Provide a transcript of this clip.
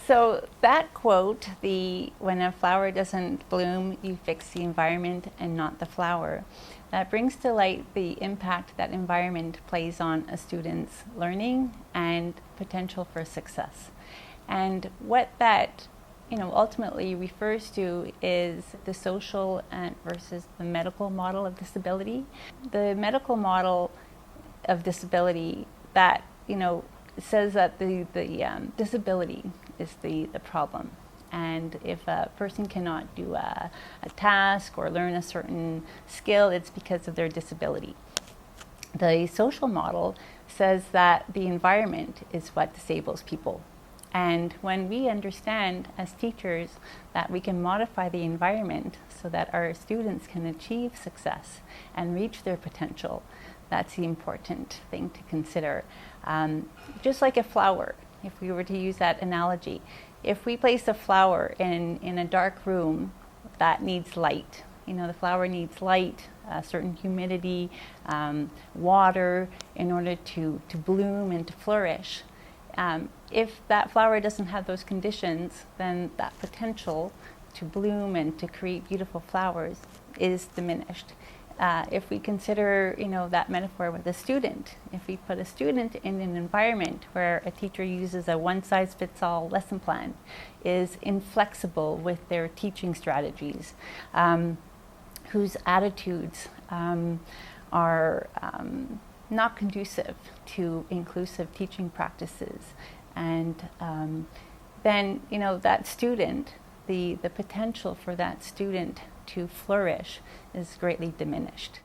So that quote, when a flower doesn't bloom, you fix the environment and not the flower, that brings to light the impact that environment plays on a student's learning and potential for success. And what that ultimately refers to is the social versus the medical model of disability. The medical model of disability that says that the disability is the problem, and if a person cannot do a task or learn a certain skill, it's because of their disability. The social model says that the environment is what disables people. And when we understand as teachers that we can modify the environment so that our students can achieve success and reach their potential, that's the important thing to consider. Just like a flower, if we were to use that analogy, if we place a flower in a dark room, that needs light. The flower needs light, certain humidity, water in order to bloom and to flourish. If that flower doesn't have those conditions, then that potential to bloom and to create beautiful flowers is diminished. If we consider, that metaphor with a student, if we put a student in an environment where a teacher uses a one-size-fits-all lesson plan, is inflexible with their teaching strategies, whose attitudes are not conducive to inclusive teaching practices, and then that student, the potential for that student to flourish is greatly diminished.